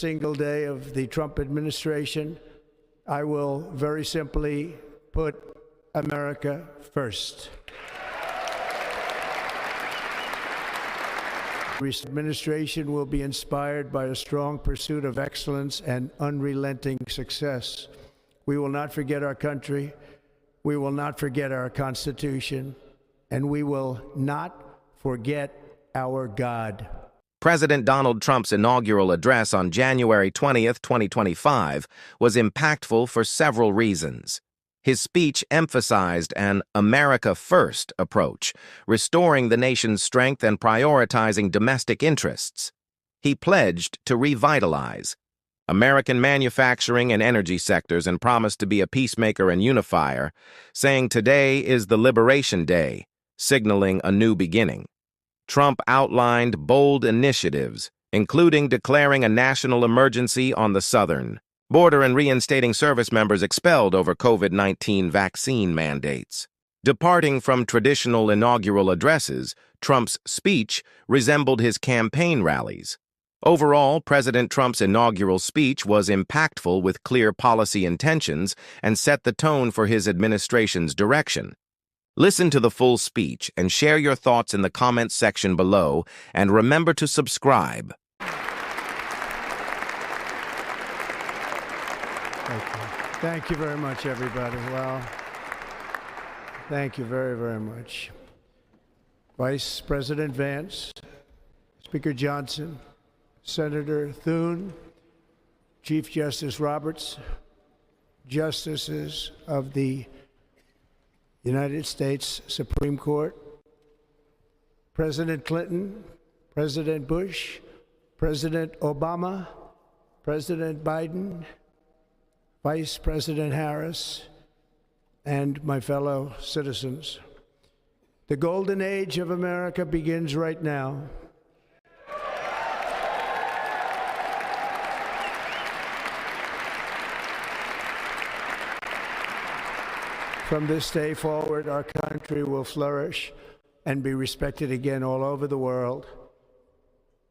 single day of the Trump administration, I will very simply put America first. The administration will be inspired by a strong pursuit of excellence and unrelenting success. We will not forget our country, we will not forget our Constitution, and we will not forget our God. President Donald Trump's inaugural address on January 20th, 2025 was impactful for several reasons. His speech emphasized an America First approach, restoring the nation's strength and prioritizing domestic interests. He pledged to revitalize American manufacturing and energy sectors and promised to be a peacemaker and unifier, saying today is the Liberation Day, signaling a new beginning. Trump outlined bold initiatives, including declaring a national emergency on the southern border and reinstating service members expelled over COVID-19 vaccine mandates. Departing from traditional inaugural addresses, Trump's speech resembled his campaign rallies. Overall, President Trump's inaugural speech was impactful with clear policy intentions and set the tone for his administration's direction. Listen to the full speech and share your thoughts in the comments section below, and remember to subscribe. Thank you very much, everybody. Well, thank you very, very much. Vice President Vance, Speaker Johnson, Senator Thune, Chief Justice Roberts, Justices of the United States Supreme Court, President Clinton, President Bush, President Obama, President Biden, Vice President Harris, and my fellow citizens. The golden age of America begins right now. From this day forward, our country will flourish and be respected again all over the world.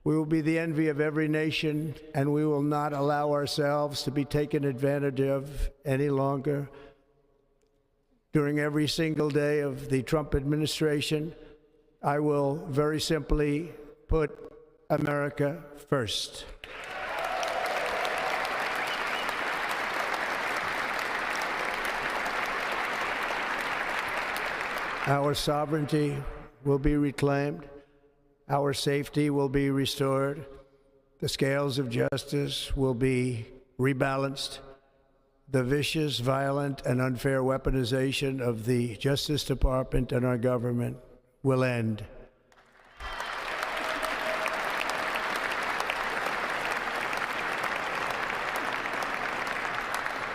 We will be the envy of every nation, and we will not allow ourselves to be taken advantage of any longer. During every single day of the Trump administration, I will very simply put America first. Our sovereignty will be reclaimed. Our safety will be restored. The scales of justice will be rebalanced. The vicious, violent, and unfair weaponization of the Justice Department and our government will end.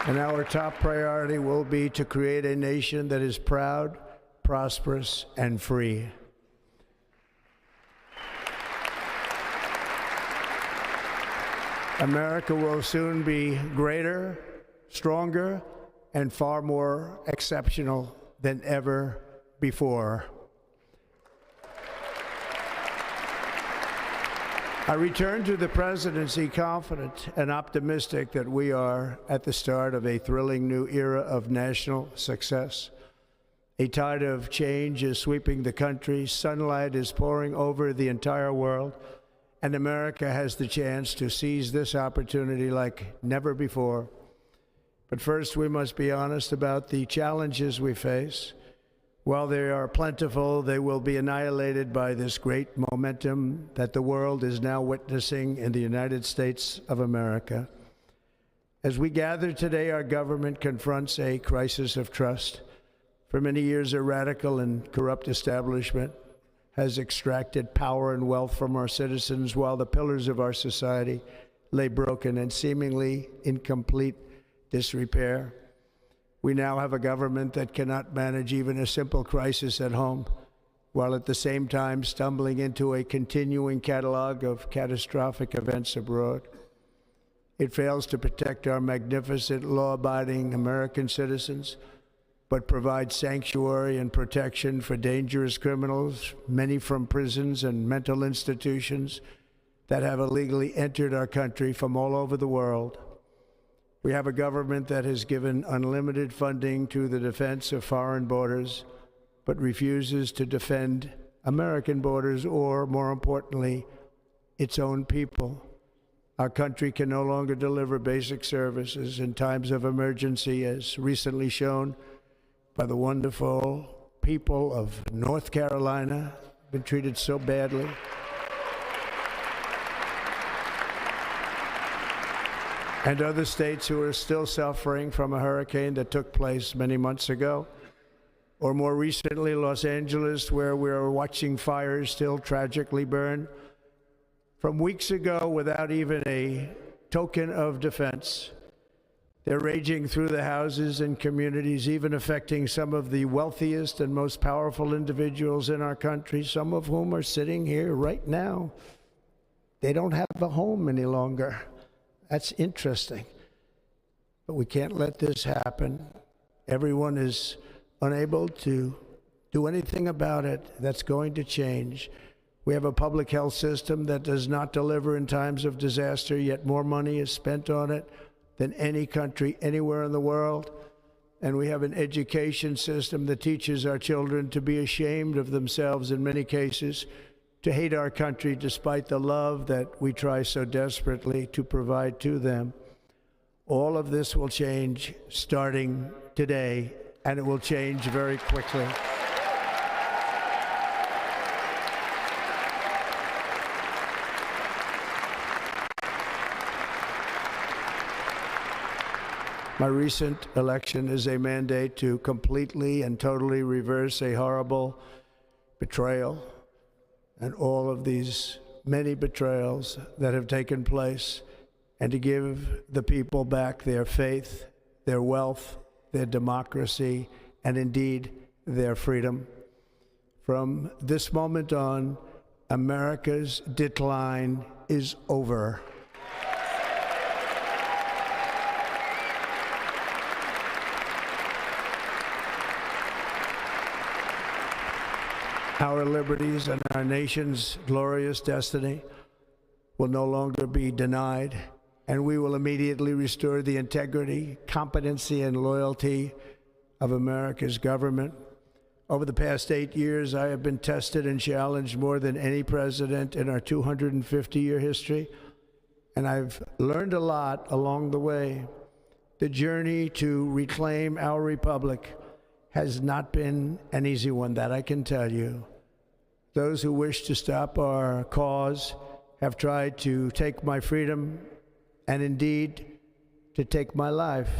And our top priority will be to create a nation that is proud, prosperous, and free. America will soon be greater, stronger, and far more exceptional than ever before. I return to the presidency confident and optimistic that we are at the start of a thrilling new era of national success. A tide of change is sweeping the country, sunlight is pouring over the entire world, and America has the chance to seize this opportunity like never before. But first, we must be honest about the challenges we face. While they are plentiful, they will be annihilated by this great momentum that the world is now witnessing in the United States of America. As we gather today, our government confronts a crisis of trust. For many years, a radical and corrupt establishment has extracted power and wealth from our citizens while the pillars of our society lay broken and seemingly in complete disrepair. We now have a government that cannot manage even a simple crisis at home, while at the same time stumbling into a continuing catalog of catastrophic events abroad. It fails to protect our magnificent, law-abiding American citizens, but provides sanctuary and protection for dangerous criminals, many from prisons and mental institutions, that have illegally entered our country from all over the world. We have a government that has given unlimited funding to the defense of foreign borders, but refuses to defend American borders or, more importantly, its own people. Our country can no longer deliver basic services in times of emergency, as recently shown by the wonderful people of North Carolina, been treated so badly. And other states who are still suffering from a hurricane that took place many months ago. Or more recently, Los Angeles, where we're watching fires still tragically burn from weeks ago without even a token of defense. They're raging through the houses and communities, even affecting some of the wealthiest and most powerful individuals in our country, some of whom are sitting here right now. They don't have a home any longer. That's interesting. But we can't let this happen. Everyone is unable to do anything about it. That's going to change. We have a public health system that does not deliver in times of disaster, yet more money is spent on it than any country anywhere in the world. And we have an education system that teaches our children to be ashamed of themselves in many cases, to hate our country despite the love that we try so desperately to provide to them. All of this will change starting today, and it will change very quickly. My recent election is a mandate to completely and totally reverse a horrible betrayal and all of these many betrayals that have taken place, and to give the people back their faith, their wealth, their democracy, and indeed their freedom. From this moment on, America's decline is over. Our liberties and our nation's glorious destiny will no longer be denied, and we will immediately restore the integrity, competency, and loyalty of America's government. Over the past 8 years, I have been tested and challenged more than any president in our 250-year history, and I've learned a lot along the way. The journey to reclaim our republic has not been an easy one, that I can tell you. Those who wish to stop our cause have tried to take my freedom and indeed to take my life.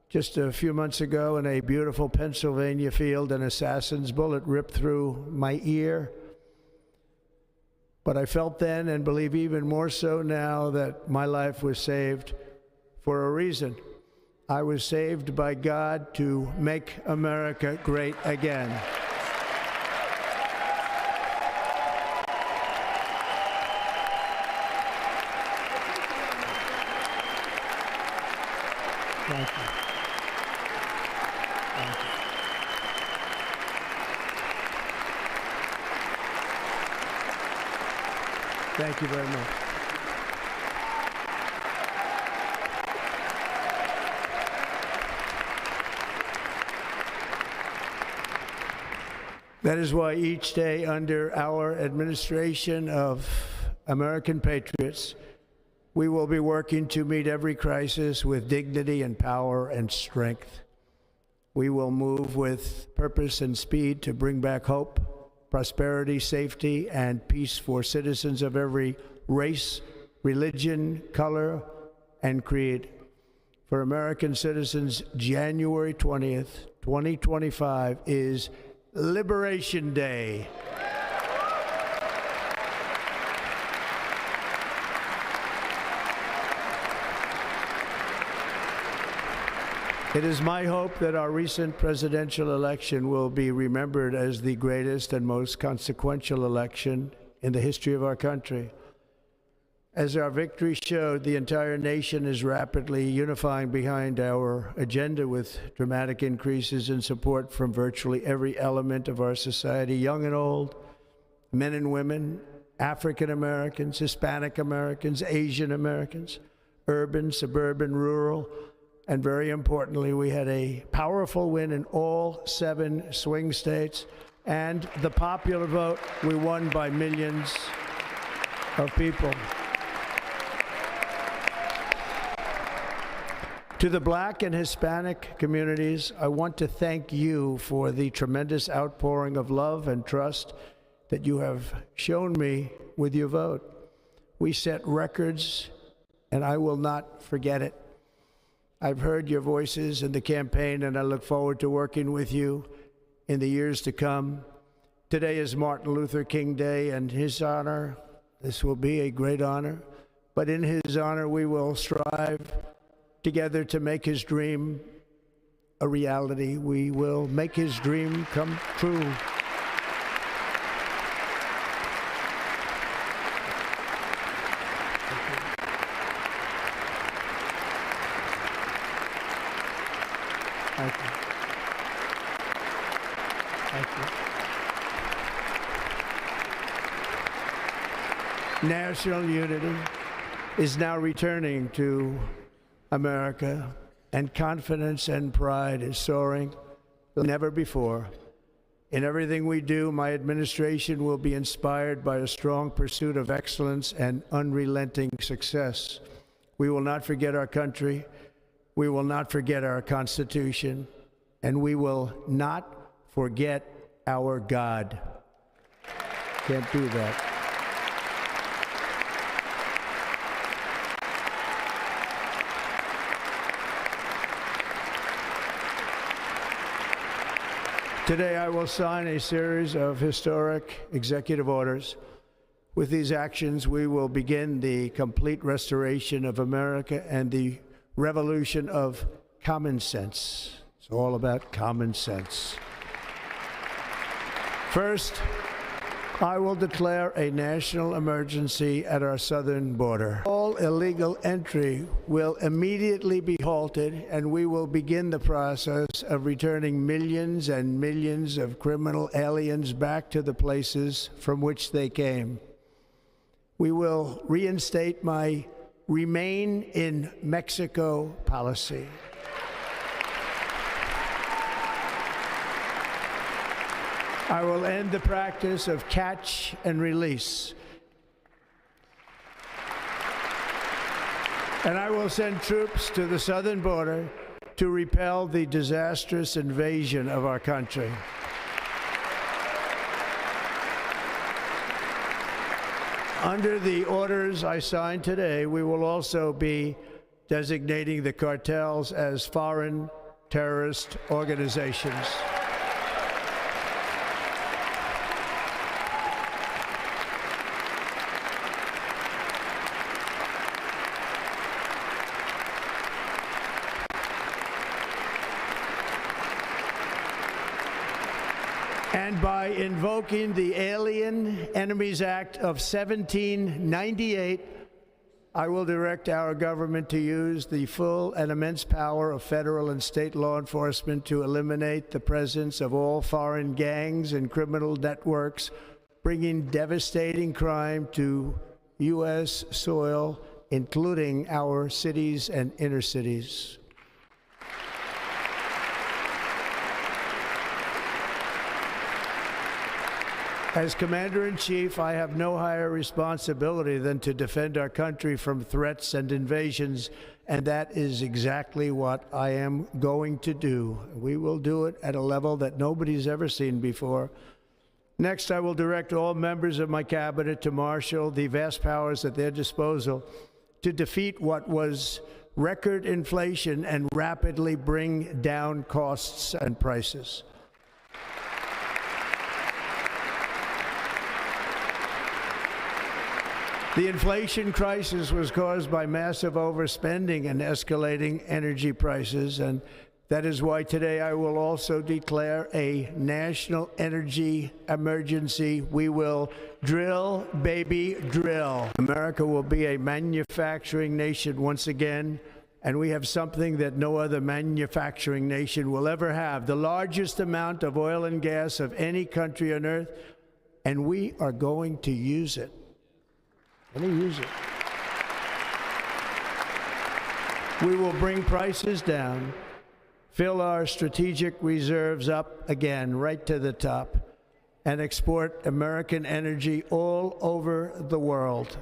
Just a few months ago in a beautiful Pennsylvania field, an assassin's bullet ripped through my ear. But I felt then, and believe even more so now, that my life was saved for a reason. I was saved by God to make America great again. Thank you. Thank you. Thank you very much. That is why each day under our administration of American patriots, we will be working to meet every crisis with dignity and power and strength. We will move with purpose and speed to bring back hope, prosperity, safety, and peace for citizens of every race, religion, color, and creed. For American citizens, January 20th, 2025 is Liberation Day. It is my hope that our recent presidential election will be remembered as the greatest and most consequential election in the history of our country. As our victory showed, the entire nation is rapidly unifying behind our agenda with dramatic increases in support from virtually every element of our society, young and old, men and women, African Americans, Hispanic Americans, Asian Americans, urban, suburban, rural, and very importantly, we had a powerful win in all 7 swing states, and the popular vote, we won by millions of people. To the Black and Hispanic communities, I want to thank you for the tremendous outpouring of love and trust that you have shown me with your vote. We set records, and I will not forget it. I've heard your voices in the campaign, and I look forward to working with you in the years to come. Today is Martin Luther King Day, and his honor, this will be a great honor, but in his honor we will strive together to make his dream a reality. We will make his dream come true. Thank you. Thank you. National unity is now returning to America, and confidence and pride is soaring like never before. In everything we do, my administration will be inspired by a strong pursuit of excellence and unrelenting success. We will not forget our country, we will not forget our Constitution, and we will not forget our God. Can't do that. Today, I will sign a series of historic executive orders. With these actions, we will begin the complete restoration of America and the revolution of common sense. It's all about common sense. First, I will declare a national emergency at our southern border. All illegal entry will immediately be halted, and we will begin the process of returning millions and millions of criminal aliens back to the places from which they came. We will reinstate my Remain in Mexico policy. I will end the practice of catch and release. And I will send troops to the southern border to repel the disastrous invasion of our country. Under the orders I signed today, we will also be designating the cartels as foreign terrorist organizations. And by invoking the Alien Enemies Act of 1798, I will direct our government to use the full and immense power of federal and state law enforcement to eliminate the presence of all foreign gangs and criminal networks, bringing devastating crime to U.S. soil, including our cities and inner cities. As Commander-in-Chief, I have no higher responsibility than to defend our country from threats and invasions, and that is exactly what I am going to do. We will do it at a level that nobody's ever seen before. Next, I will direct all members of my cabinet to marshal the vast powers at their disposal to defeat what was record inflation and rapidly bring down costs and prices. The inflation crisis was caused by massive overspending and escalating energy prices, and that is why today I will also declare a national energy emergency. We will drill, baby, drill. America will be a manufacturing nation once again, and we have something that no other manufacturing nation will ever have, the largest amount of oil and gas of any country on earth, and we are going to use it. Let me use it. We will bring prices down, fill our strategic reserves up again, right to the top, and export American energy all over the world.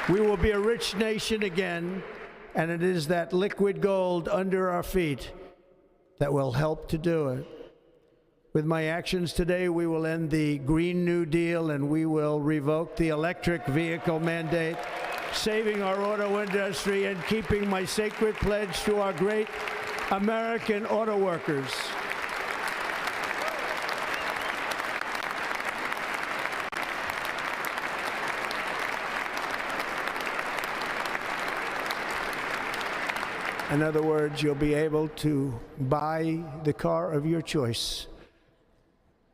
We will be a rich nation again, and it is that liquid gold under our feet that will help to do it. With my actions today, we will end the Green New Deal and we will revoke the electric vehicle mandate, saving our auto industry and keeping my sacred pledge to our great American auto workers. In other words, you'll be able to buy the car of your choice.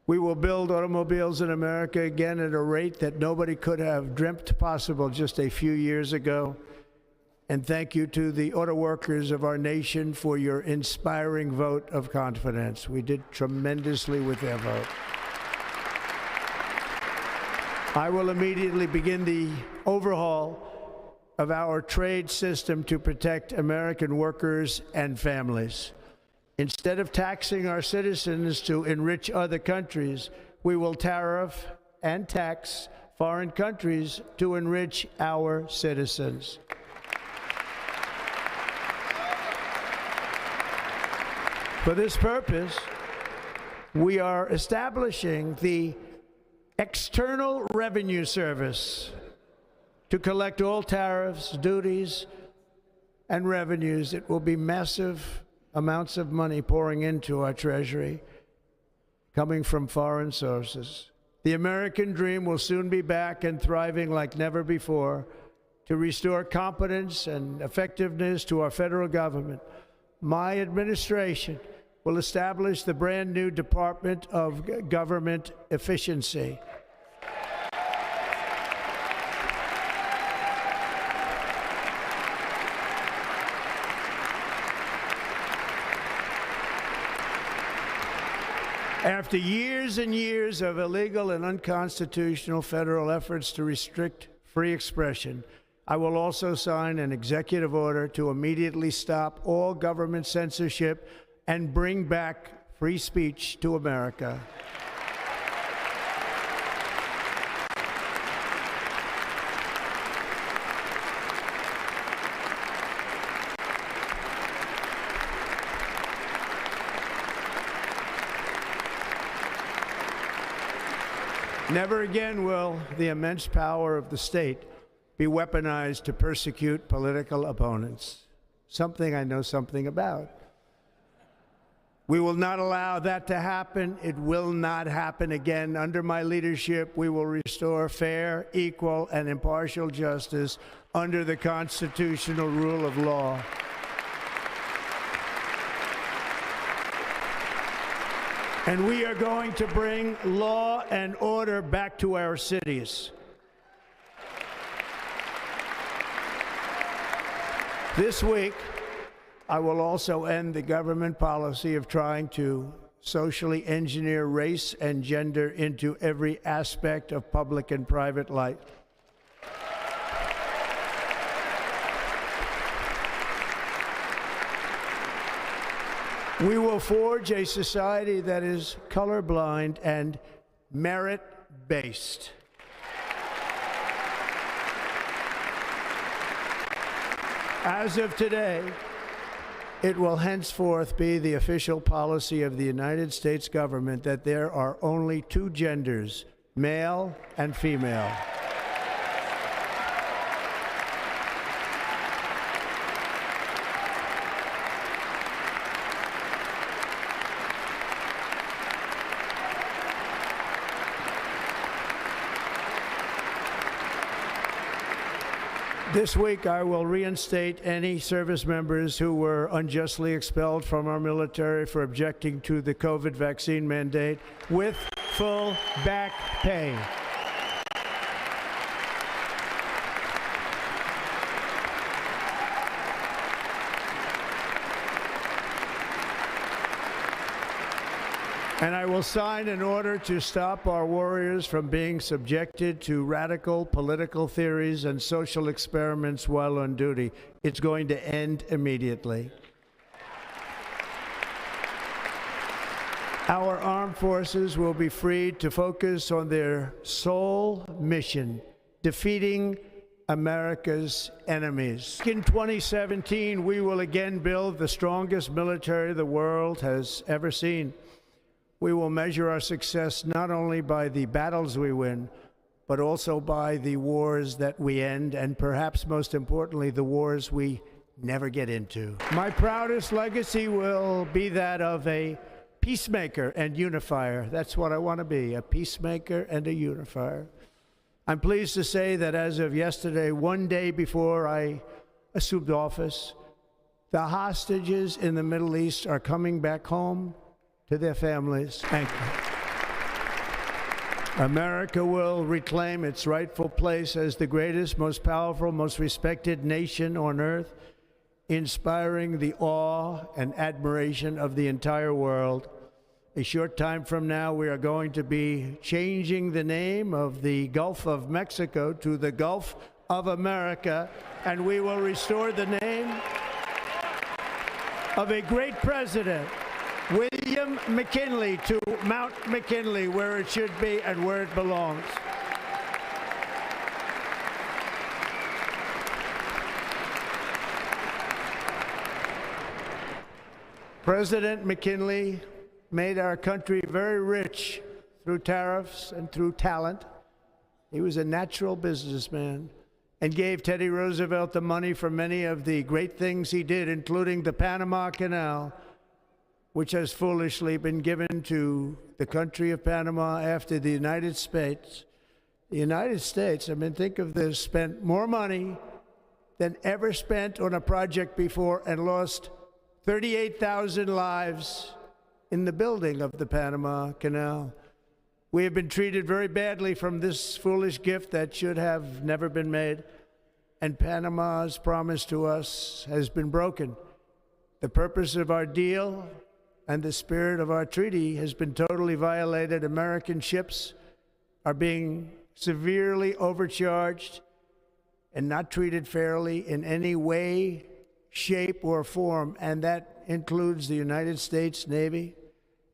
We will build automobiles in America again at a rate that nobody could have dreamt possible just a few years ago. And thank you to the auto workers of our nation for your inspiring vote of confidence. We did tremendously with their vote. I will immediately begin the overhaul of our trade system to protect American workers and families. Instead of taxing our citizens to enrich other countries, we will tariff and tax foreign countries to enrich our citizens. For this purpose, we are establishing the External Revenue Service to collect all tariffs, duties, and revenues. It will be massive amounts of money pouring into our treasury, coming from foreign sources. The American dream will soon be back and thriving like never before to restore competence and effectiveness to our federal government. My administration will establish the brand new Department of Government Efficiency. After years and years of illegal and unconstitutional federal efforts to restrict free expression, I will also sign an executive order to immediately stop all government censorship and bring back free speech to America. Never again will the immense power of the state be weaponized to persecute political opponents, something I know something about. We will not allow that to happen. It will not happen again. Under my leadership, we will restore fair, equal, and impartial justice under the constitutional rule of law. And we are going to bring law and order back to our cities. This week, I will also end the government policy of trying to socially engineer race and gender into every aspect of public and private life. We will forge a society that is colorblind and merit-based. As of today, it will henceforth be the official policy of the United States government that there are only two genders, male and female. This week, I will reinstate any service members who were unjustly expelled from our military for objecting to the COVID vaccine mandate with full back pay. And I will sign an order to stop our warriors from being subjected to radical political theories and social experiments while on duty. It's going to end immediately. Our armed forces will be freed to focus on their sole mission, defeating America's enemies. In 2017, we will again build the strongest military the world has ever seen. We will measure our success not only by the battles we win, but also by the wars that we end, and perhaps most importantly, the wars we never get into. My proudest legacy will be that of a peacemaker and unifier. That's what I want to be, a peacemaker and a unifier. I'm pleased to say that as of yesterday, one day before I assumed office, the hostages in the Middle East are coming back home to their families. Thank you. America will reclaim its rightful place as the greatest, most powerful, most respected nation on earth, inspiring the awe and admiration of the entire world. A short time from now, we are going to be changing the name of the Gulf of Mexico to the Gulf of America, and we will restore the name of a great president, William McKinley, to Mount McKinley, where it should be and where it belongs. President McKinley made our country very rich through tariffs and through talent. He was a natural businessman and gave Teddy Roosevelt the money for many of the great things he did, including the Panama Canal, which has foolishly been given to the country of Panama after the United States. The United States, I mean, think of this, spent more money than ever spent on a project before and lost 38,000 lives in the building of the Panama Canal. We have been treated very badly from this foolish gift that should have never been made, and Panama's promise to us has been broken. The purpose of our deal and the spirit of our treaty has been totally violated. American ships are being severely overcharged and not treated fairly in any way, shape, or form, and that includes the United States Navy.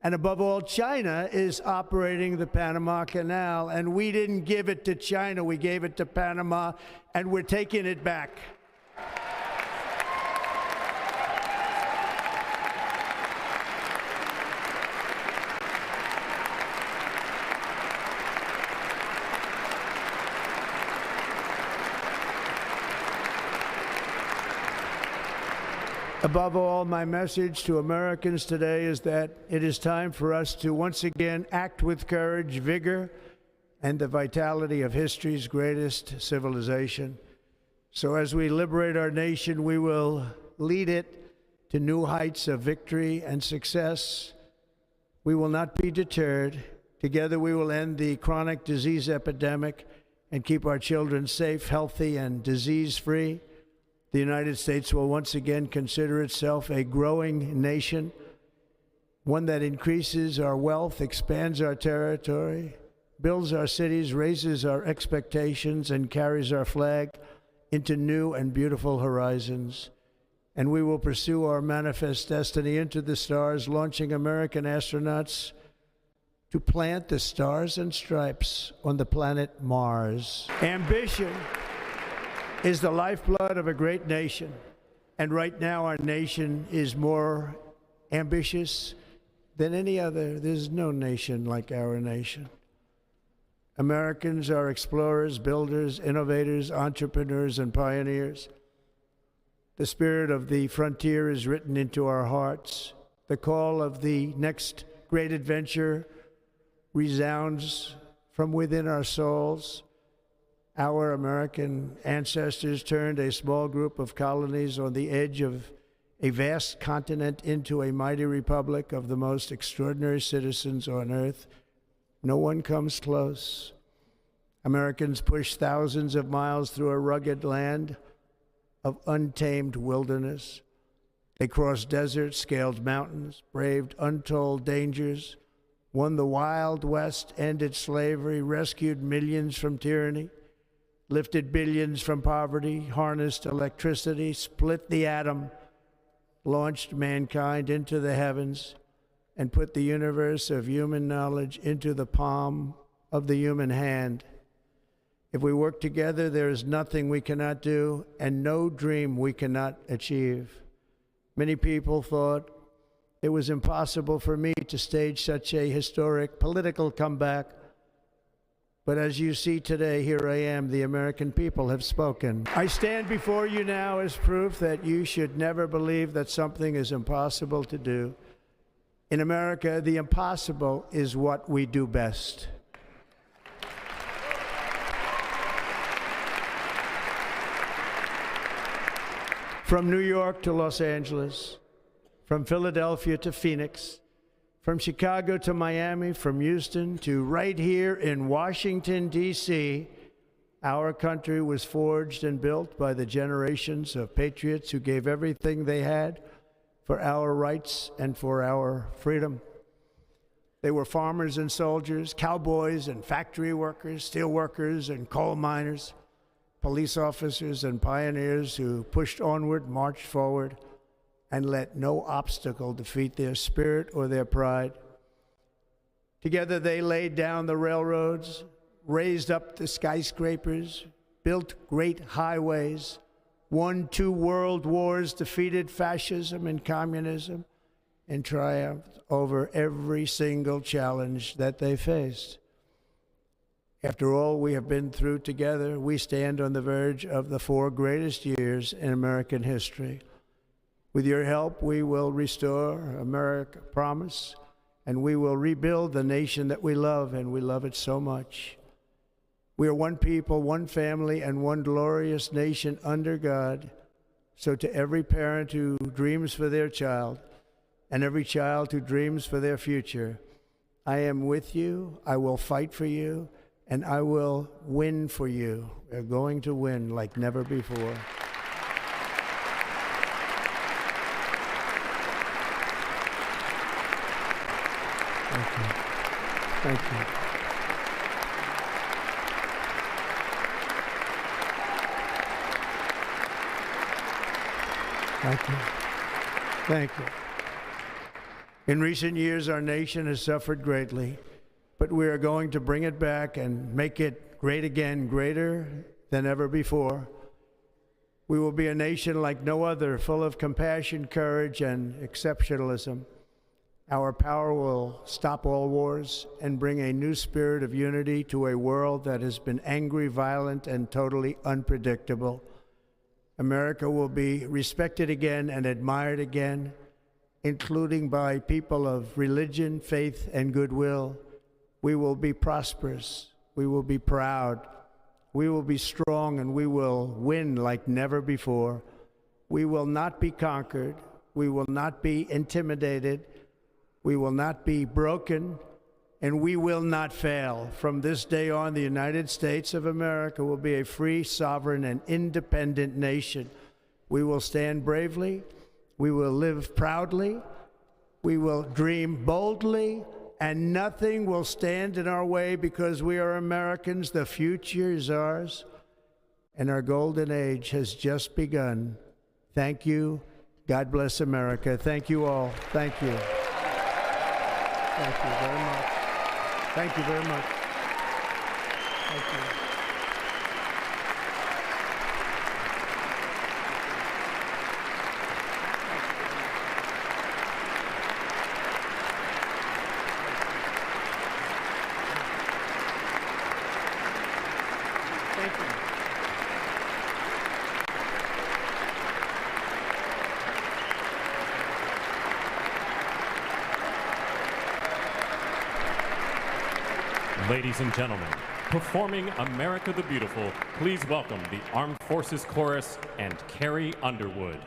And above all, China is operating the Panama Canal, and we didn't give it to China, we gave it to Panama, and we're taking it back. Above all, my message to Americans today is that it is time for us to once again act with courage, vigor, and the vitality of history's greatest civilization. So as we liberate our nation, we will lead it to new heights of victory and success. We will not be deterred. Together we will end the chronic disease epidemic and keep our children safe, healthy, and disease-free. The United States will once again consider itself a growing nation, one that increases our wealth, expands our territory, builds our cities, raises our expectations, and carries our flag into new and beautiful horizons. And we will pursue our manifest destiny into the stars, launching American astronauts to plant the stars and stripes on the planet Mars. Ambition is the lifeblood of a great nation. And right now, our nation is more ambitious than any other. There's no nation like our nation. Americans are explorers, builders, innovators, entrepreneurs, and pioneers. The spirit of the frontier is written into our hearts. The call of the next great adventure resounds from within our souls. Our American ancestors turned a small group of colonies on the edge of a vast continent into a mighty republic of the most extraordinary citizens on earth. No one comes close. Americans pushed thousands of miles through a rugged land of untamed wilderness. They crossed deserts, scaled mountains, braved untold dangers, won the Wild West, ended slavery, rescued millions from tyranny, lifted billions from poverty, harnessed electricity, split the atom, launched mankind into the heavens, and put the universe of human knowledge into the palm of the human hand. If we work together, there is nothing we cannot do and no dream we cannot achieve. Many people thought it was impossible for me to stage such a historic political comeback. But as you see today, here I am. The American people have spoken. I stand before you now as proof that you should never believe that something is impossible to do. In America, the impossible is what we do best. From New York to Los Angeles, from Philadelphia to Phoenix, from Chicago to Miami, from Houston to right here in Washington, D.C., our country was forged and built by the generations of patriots who gave everything they had for our rights and for our freedom. They were farmers and soldiers, cowboys and factory workers, steel workers and coal miners, police officers and pioneers who pushed onward, marched forward, and let no obstacle defeat their spirit or their pride. Together they laid down the railroads, raised up the skyscrapers, built great highways, won 2 world wars, defeated fascism and communism, and triumphed over every single challenge that they faced. After all we have been through together, we stand on the verge of the 4 greatest years in American history. With your help, we will restore America promise, and we will rebuild the nation that we love, and we love it so much. We are one people, one family, and one glorious nation under God. So to every parent who dreams for their child, and every child who dreams for their future, I am with you, I will fight for you, and I will win for you. We're going to win like never before. Thank you. Thank you. Thank you. Thank you. In recent years, our nation has suffered greatly, but we are going to bring it back and make it great again, greater than ever before. We will be a nation like no other, full of compassion, courage, and exceptionalism. Our power will stop all wars and bring a new spirit of unity to a world that has been angry, violent, and totally unpredictable. America will be respected again and admired again, including by people of religion, faith, and goodwill. We will be prosperous. We will be proud. We will be strong, and we will win like never before. We will not be conquered. We will not be intimidated. We will not be broken, and we will not fail. From this day on, the United States of America will be a free, sovereign, and independent nation. We will stand bravely. We will live proudly. We will dream boldly, and nothing will stand in our way because we are Americans. The future is ours, and our golden age has just begun. Thank you. God bless America. Thank you all. Thank you. Thank you very much. Thank you very much. Thank you. Thank you. Ladies and gentlemen, performing America the Beautiful, please welcome the Armed Forces Chorus and Carrie Underwood.